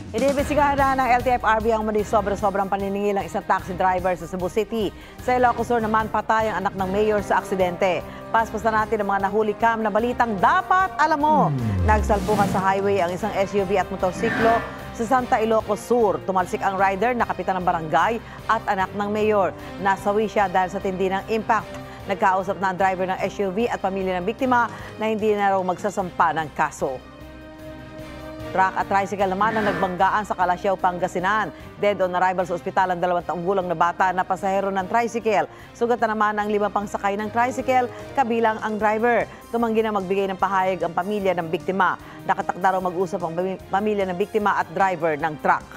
Iniimbestigahan ng LTFRB ang mali sobrang paniningil ng isang taxi driver sa Cebu City. Sa Ilocos Sur naman, patay ang anak ng mayor sa aksidente. Paspasan natin ang mga nahuli cam na balitang dapat alam mo. Nagsalpukan sa highway ang isang SUV at motorsiklo sa Santa Ilocos Sur. Tumalsik ang rider na kapitan ng barangay at anak ng mayor. Nasawi siya dahil sa tindi ng impact. Nagkausap na ang driver ng SUV at pamilya ng biktima na hindi na raw magsasampa ng kaso. Truck at tricycle naman ang nagbanggaan sa Calasiao, Pangasinan. Dead on arrival sa ospital ang 2 taong gulang na bata na pasahero ng tricycle. Sugat na naman ang 5 pang sakay ng tricycle, kabilang ang driver. Tumanggi na magbigay ng pahayag ang pamilya ng biktima. Nakatakda raw mag-usap ang pamilya ng biktima at driver ng truck.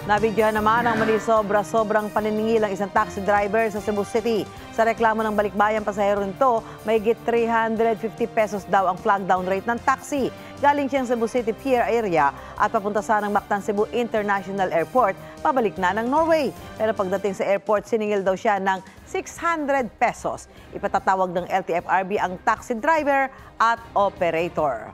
Nabidyohan naman ang mali sobrang paniningil ng isang taxi driver sa Cebu City. Sa reklamo ng balikbayan pasahero nito, mahigit 350 pesos daw ang flag down rate ng taxi. Galing siyang Cebu City Pier area at papunta sa ng Mactan Cebu International Airport, pabalik na ng Norway. Pero pagdating sa airport, siningil daw siya ng 600 pesos. Ipatatawag ng LTFRB ang taxi driver at operator.